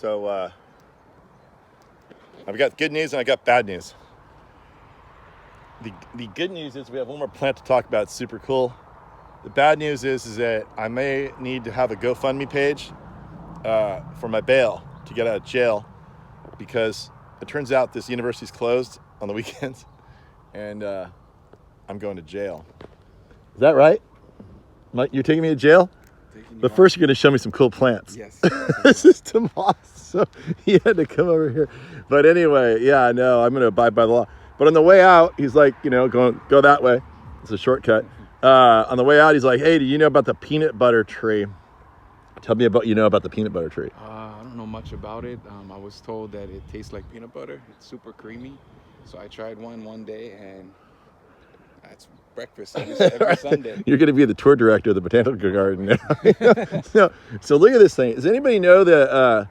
So I've got good news and I got bad news. The good news is we have one more plant to talk about. It's super cool. The bad news is that I may need to have a GoFundMe page for my bail to get out of jail, because it turns out this university's closed on the weekends and I'm going to jail. Is that right? You're taking me to jail? But first, you're going to show me some cool plants. Yes. This is Tomas, so he had to come over here. But anyway, yeah, no, I'm going to abide by the law. But on the way out, he's like, go that way. It's a shortcut. On the way out, he's like, hey, do you know about the peanut butter tree? Tell me about the peanut butter tree. I don't know much about it. I was told that it tastes like peanut butter. It's super creamy. So I tried one day, and that's breakfast every Sunday. You're going to be the tour director of the botanical garden now. So look at this thing. Does anybody know that?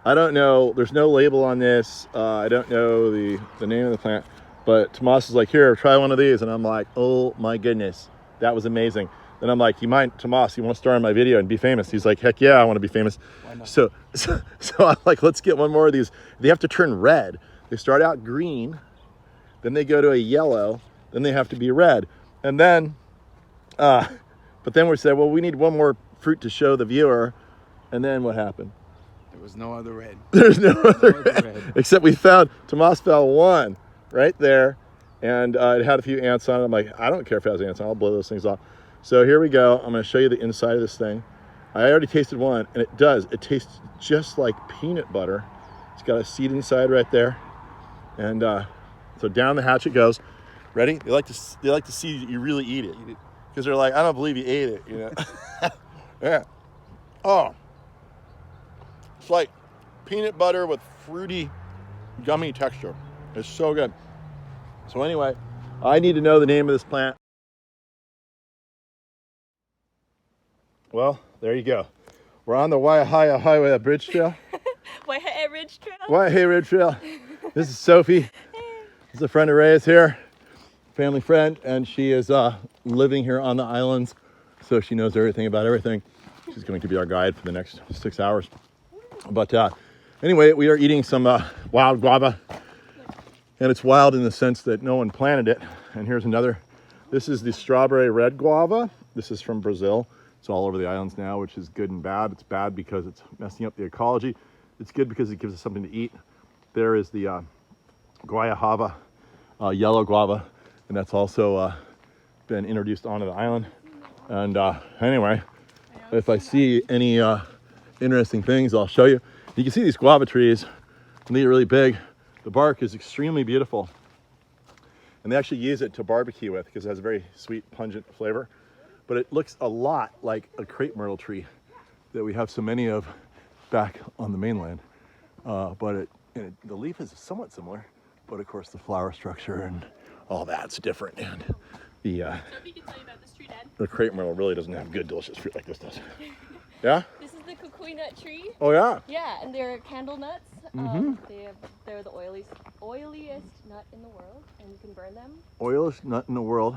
I don't know. There's no label on this. I don't know the name of the plant. But Tomas is like, here, try one of these. And I'm like, oh my goodness, that was amazing. Then I'm like, Tomas, you want to star in my video and be famous? He's like, heck yeah, I want to be famous. Why not? So I'm like, let's get one more of these. They have to turn red. They start out green, then they go to a yellow, then they have to be red. And then, but then we said, well, we need one more fruit to show the viewer. And then what happened? There was no other red. There's no other red. Except Tomas found one right there. And it had a few ants on it. I'm like, I don't care if it has ants on it. I'll blow those things off. So here we go. I'm going to show you the inside of this thing. I already tasted one, and it does. It tastes just like peanut butter. It's got a seed inside right there. And so down the hatch it goes. Ready? They like to see you really eat it, because they're like, I don't believe you ate it, Yeah. Oh, it's like peanut butter with fruity, gummy texture. It's so good. So anyway, I need to know the name of this plant. Well, there you go. We're on the Waihaya Highway Bridge Trail. Waihaya Ridge Trail. Waihaya Ridge Trail. This is Sophie. This is a friend of Ray's here, family friend, and she is living here on the islands, so she knows everything about everything. She's going to be our guide for the next 6 hours. But anyway, we are eating some wild guava, and it's wild in the sense that no one planted it. And here's another. This is the strawberry red guava. This is from Brazil. It's all over the islands now, which is good and bad. It's bad because it's messing up the ecology. It's good because it gives us something to eat. There is the guayaba, yellow guava, and that's also been introduced onto the island. And anyway, if I see any interesting things, I'll show you. You can see these guava trees, and they're really big. The bark is extremely beautiful, and they actually use it to barbecue with because it has a very sweet, pungent flavor. But it looks a lot like a crepe myrtle tree that we have so many of back on the mainland. But the leaf is somewhat similar, but of course the flower structure and all that's different. And the Sophie can tell you about this tree, Dad. the crepe myrtle really doesn't have good, delicious fruit like this does. Yeah? This is the kukui nut tree. Oh yeah. Yeah, and they're candle nuts. They're the oiliest nut in the world, and you can burn them. Oiliest nut in the world.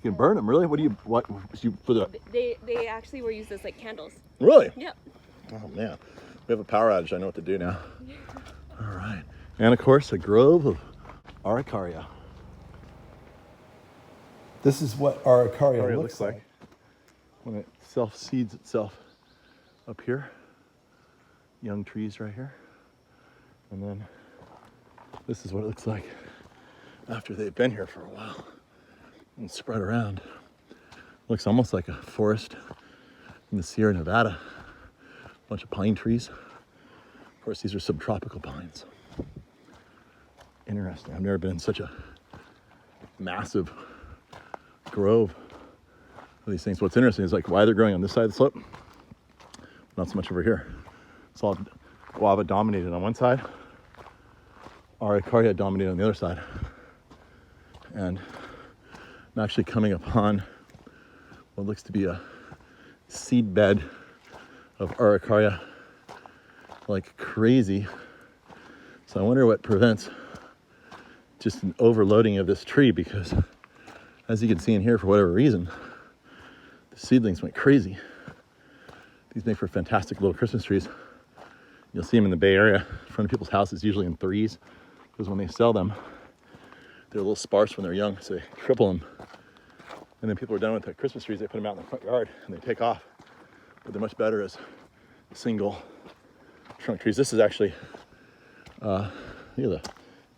You can burn them, really? They actually were used as like candles. Really? Yep. Oh man, we have a power outage. I know what to do now. All right, and of course a grove of araucaria. This is what araucaria looks like when it self-seeds itself up here. Young trees right here, and then this is what it looks like after they've been here for a while and spread around. Looks almost like a forest in the Sierra Nevada. A bunch of pine trees. Of course, these are subtropical pines. Interesting. I've never been in such a massive grove of these things. What's interesting is like why they're growing on this side of the slope, not so much over here. It's all guava dominated on one side, araucaria dominated on the other side. And I'm actually coming upon what looks to be a seed bed of araucaria like crazy. So I wonder what prevents just an overloading of this tree, because as you can see in here, for whatever reason, the seedlings went crazy. These make for fantastic little Christmas trees You'll see them in the Bay Area in front of people's houses, usually in threes, because when they sell them, they're a little sparse when they're young, so they triple them. And then people are done with the Christmas trees, they put them out in the front yard and they take off. But they're much better as single trunk trees. This is actually, look at the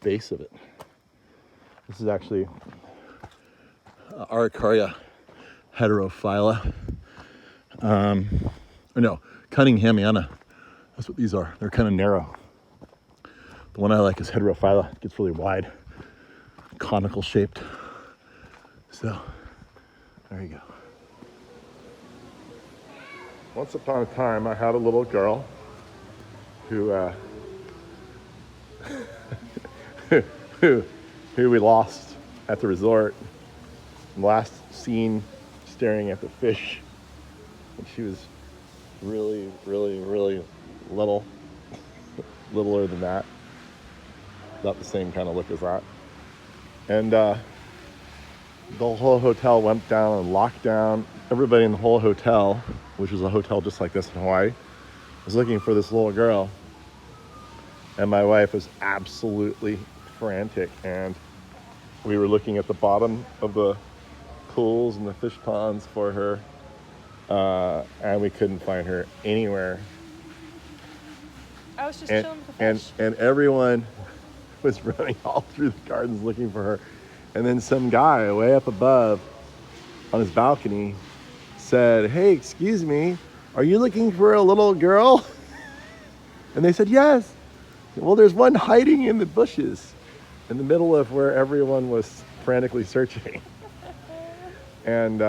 base of it. This is actually Araucaria heterophylla. Or no, Cunninghamiana. That's what these are. They're kind of narrow. The one I like is heterophylla. It gets really wide, conical shaped. So, there you go. Once upon a time, I had a little girl who who we lost at the resort. Last seen staring at the fish. And she was really, really, really little, littler than that. Not the same kind of look as that. And the whole hotel went down and locked down. Everybody in the whole hotel, which was a hotel just like this in Hawaii, was looking for this little girl. And my wife was absolutely frantic. And we were looking at the bottom of the pools and the fish ponds for her. And we couldn't find her anywhere. I was just chilling with the fish. And everyone was running all through the gardens looking for her. And then some guy way up above on his balcony said, "Hey, excuse me, are you looking for a little girl?" And they said, "Yes." "Well, there's one hiding in the bushes in the middle of where everyone was frantically searching." And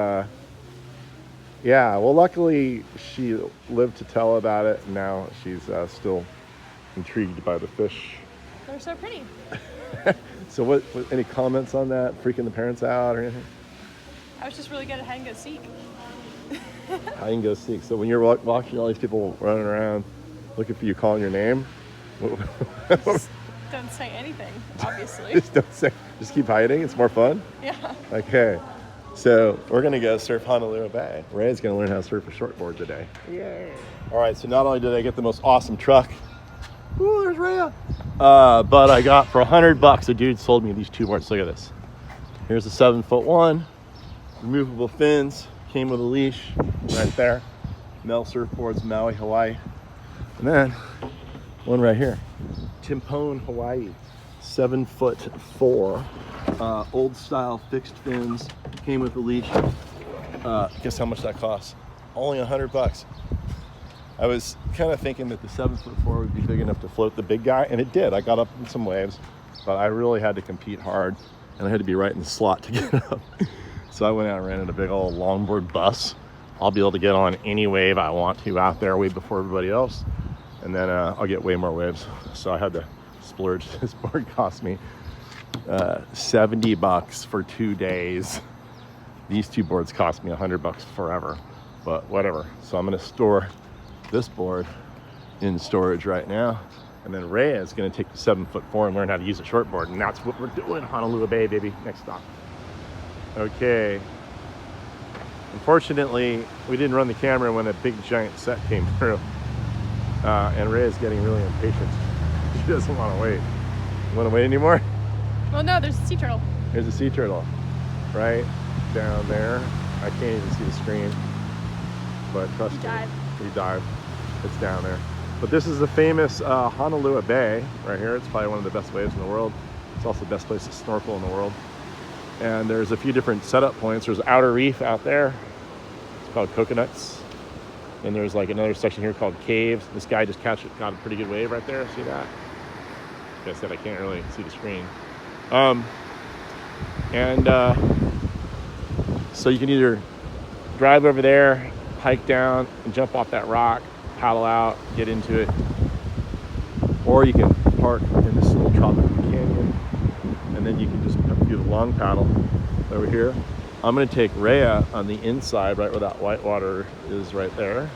yeah, well, luckily she lived to tell about it. And now she's still intrigued by the fish. They're so pretty. So what, any comments on that? Freaking the parents out or anything? I was just really good at hide and go seek. Hide and go seek. So when you're watching all these people running around looking for you, calling your name, Don't say anything, obviously. just keep hiding. It's more fun. Yeah. Okay. So we're gonna go surf Honolulu Bay. Ray's gonna learn how to surf a shortboard today. Yay. All right, so not only did I get the most awesome truck, ooh, there's Rhea, but I got for $100, a dude sold me these two boards. Look at this. Here's a 7-foot one, removable fins, came with a leash right there. Mel Surfboards, Maui, Hawaii. And then one right here, Timpone, Hawaii, 7'4", old style fixed fins, came with a leash. Guess how much that costs? Only $100. I was kind of thinking that the 7'4" would be big enough to float the big guy, and it did. I got up in some waves, but I really had to compete hard, and I had to be right in the slot to get up. So I went out and rented a big old longboard bus. I'll be able to get on any wave I want to out there way before everybody else, and then I'll get way more waves. So I had to splurge. This board cost me $70 for 2 days. These two boards cost me $100 forever, but whatever. So I'm gonna store this board in storage right now, and then Rhea is gonna take the 7'4" and learn how to use a shortboard, and that's what we're doing in Honolulu Bay, baby. Next stop. Okay. Unfortunately, we didn't run the camera when a big giant set came through, and Rhea is getting really impatient. She doesn't want to wait. You want to wait anymore? Well, no, there's a sea turtle. There's a sea turtle right down there. I can't even see the screen, but trust me, he dived. It's down there. But this is the famous Honolulu Bay right here. It's probably one of the best waves in the world. It's also the best place to snorkel in the world. And there's a few different setup points. There's Outer Reef out there. It's called Coconuts. And there's like another section here called Caves. This guy just got a pretty good wave right there. See that? Like I said, I can't really see the screen. So you can either drive over there, hike down, and jump off that rock, paddle out, get into it. Or you can park in this little tropical canyon, and then you can just do the long paddle over here. I'm going to take Rhea on the inside, right where that white water is right there.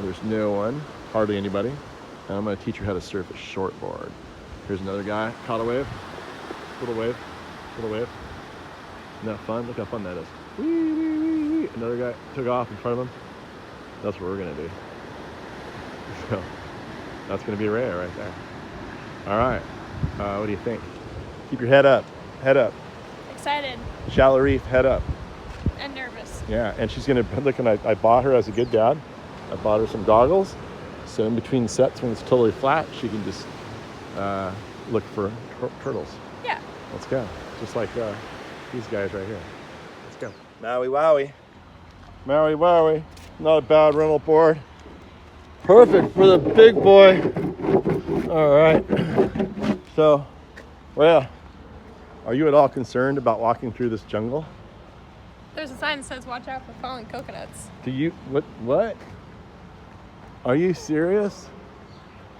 There's no one, hardly anybody. And I'm going to teach her how to surf a shortboard. Here's another guy, caught a wave. Little wave, little wave. Isn't that fun? Look how fun that is. Wee, wee, wee, wee. Another guy took off in front of him. That's what we're going to do. So, That's going to be Rhea right there. All right. What do you think? Keep your head up. Head up. Excited Shallow reef, head up. and nervous. Yeah, and she's going to look, and I bought her as a good dad. I bought her some goggles. So in between sets, when it's totally flat, she can just look for turtles. Yeah. Let's go. Just like these guys right here. Let's go. Maui Wowie. Maui Wowie. Not a bad rental board. Perfect for the big boy. All right. So, well, are you at all concerned about walking through this jungle? There's a sign that says watch out for falling coconuts. Do you, what? Are you serious?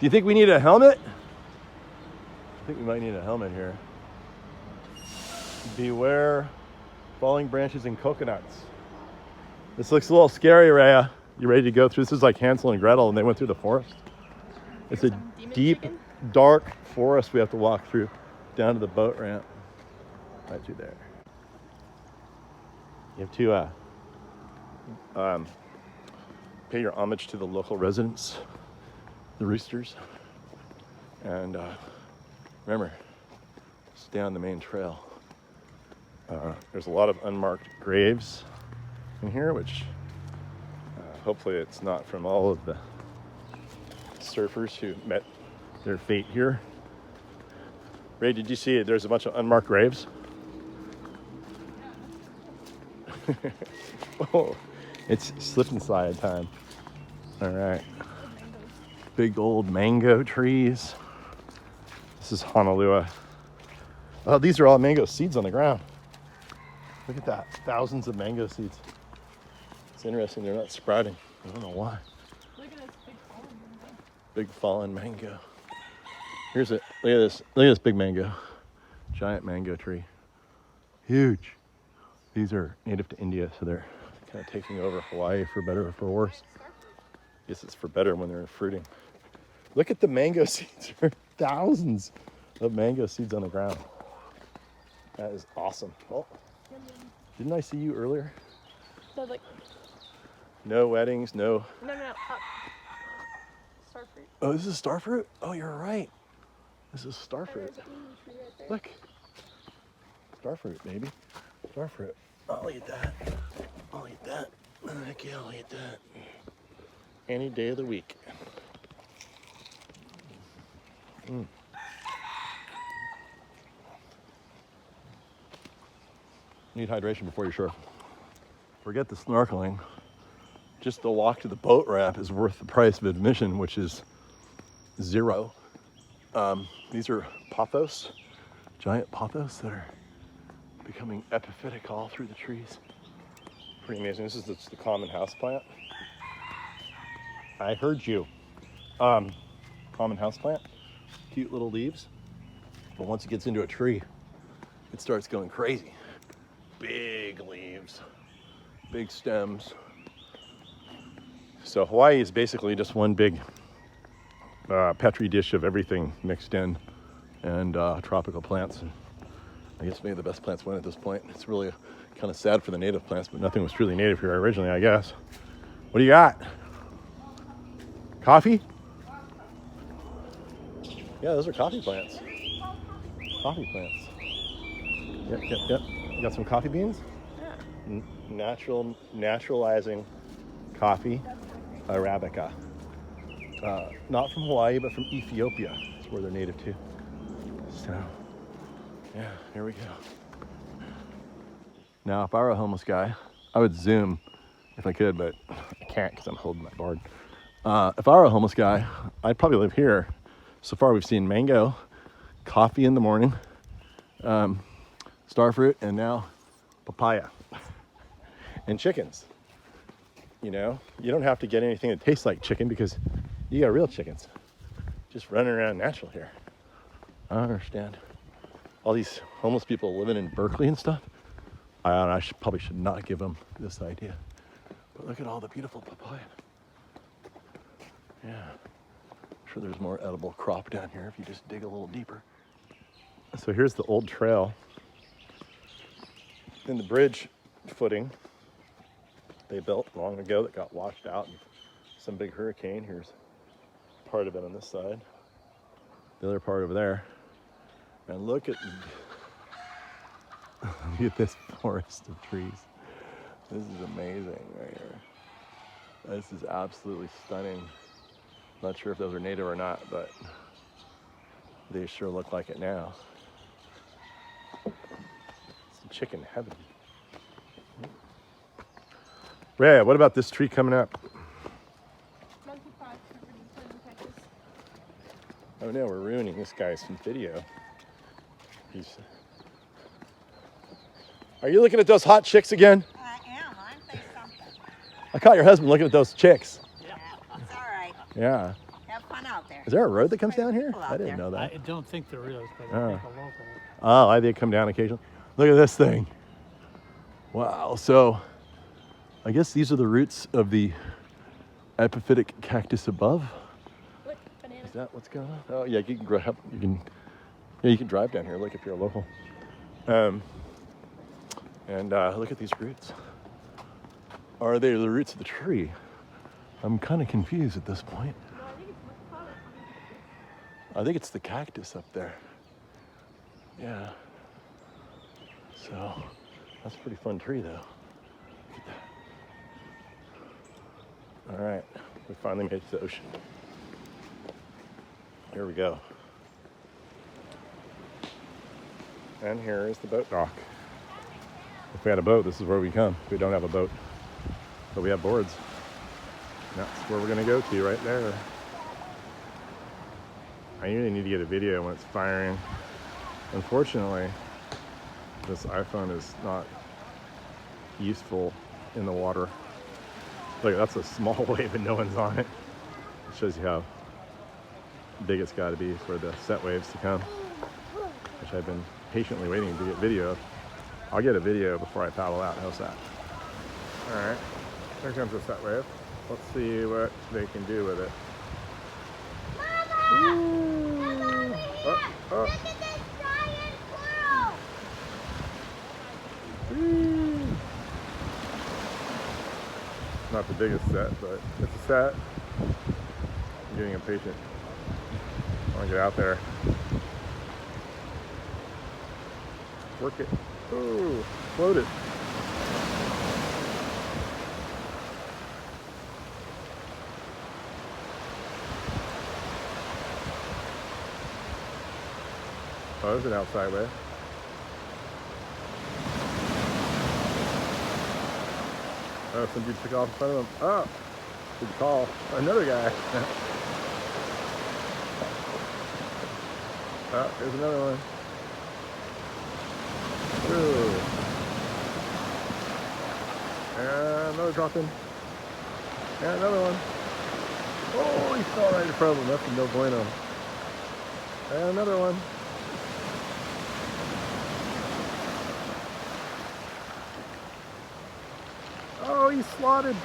Do you think we need a helmet? I think we might need a helmet here. Beware falling branches and coconuts. This looks a little scary, Rhea. You ready to go through? This is like Hansel and Gretel, and they went through the forest. It's a deep, dark forest we have to walk through down to the boat ramp. Right through there. You have to pay your homage to the local residents, the roosters, and remember, stay on the main trail. There's a lot of unmarked graves in here, which hopefully it's not from all of the surfers who met their fate here. Ray, did you see it? There's a bunch of unmarked graves. Oh, it's slip and slide time. All right. Big old mango trees. This is Honolulu. Oh, these are all mango seeds on the ground. Look at that. Thousands of mango seeds. It's interesting. They're not sprouting. I don't know why. Look at this big fallen mango. Big fallen mango. Here's it. Look at this. Look at this big mango. Giant mango tree. Huge. These are native to India, so they're kind of taking over Hawaii for better or for worse. I guess it's for better when they're fruiting. Look at the mango seeds. There are thousands of mango seeds on the ground. That is awesome. Oh, didn't I see you earlier? So like, No weddings, no. no. Starfruit. Oh, this is starfruit? Oh, you're right. This is starfruit. There's an emu tree right there. Look. Starfruit, baby. Starfruit. I'll eat that. I'll eat that. Heck yeah, I'll eat that. Any day of the week. Need hydration before you surf. Forget the snorkeling. Just the walk to the boat ramp is worth the price of admission, which is $0. These are pothos, giant pothos that are becoming epiphytic all through the trees. Pretty amazing. This is the common houseplant. I heard you. Common houseplant. Cute little leaves. But once it gets into a tree, it starts going crazy. Big leaves, big stems. So Hawaii is basically just one big petri dish of everything mixed in, and tropical plants. And I guess maybe the best plants win at this point. It's really kind of sad for the native plants, but nothing was truly native here originally, I guess. What do you got? Coffee? Yeah, those are coffee plants. Coffee plants. Yep. You got some coffee beans? Yeah. Naturalizing coffee Arabica. Not from Hawaii, but from Ethiopia. That's where they're native to. So, yeah, here we go. Now, if I were a homeless guy, I would zoom if I could, but I can't because I'm holding my board. If I were a homeless guy, I'd probably live here. So far, we've seen mango, coffee in the morning, starfruit, and now papaya and chickens. You know, you don't have to get anything that tastes like chicken because you got real chickens just running around natural here. I don't understand. All these homeless people living in Berkeley and stuff. I probably should not give them this idea. But look at all the beautiful papaya. Yeah. I'm sure there's more edible crop down here if you just dig a little deeper. So here's the old trail. In the bridge footing they built long ago that got washed out in some big hurricane. Here's part of it on this side. The other part over there. And look at this forest of trees. This is amazing right here. This is absolutely stunning. Not sure if those are native or not, but they sure look like it now. It's chicken heaven. Ray, what about this tree coming up? Monkey pod covered in poison cactus. Oh no, we're ruining this guy's video. Are you looking at those hot chicks again? I am. I'm saying something. I caught your husband looking at those chicks. Yeah, it's all right. Yeah. Have fun out there. Is there a road that comes Quite a down here? people out I didn't there. know that. I don't think there is, but Oh. I think a local. Oh, I did come down occasionally. Look at this thing. Wow. So I guess these are the roots of the epiphytic cactus above. Look, banana. Is that what's going on? Oh yeah, you can grab. You can drive down here. Look if you're a local. And look at these roots. Are they the roots of the tree? I'm kind of confused at this point. No, I think it's monkey pod. I think it's the cactus up there. Yeah. So that's a pretty fun tree though. Look at that. All right, we finally made it to the ocean. Here we go. And here is the boat dock. If we had a boat, this is where we come. If we don't have a boat, but we have boards. That's where we're gonna go to, right there. I really need to get a video when it's firing. Unfortunately, this iPhone is not useful in the water. Look, that's a small wave and no one's on it. It shows you how big it's got to be for the set waves to come, which I've been patiently waiting to get video of. I'll get a video before I paddle out. How's that? All right, here comes the set wave. Let's see what they can do with it. Mama! Oh. Look at this giant squirrel! Not the biggest set, but it's a set. I'm getting impatient. I want to get out there. Work it. Ooh, float it. Oh, there's an outside way. Oh, some dude took off in front of him. Oh, good call. Another guy. Oh, here's another one. Ooh. And another dropping. And another one. Oh, he fell right in front of him. That's a no bueno. And another one. Oh, he's slotted.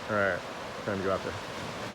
All right, time to go out there.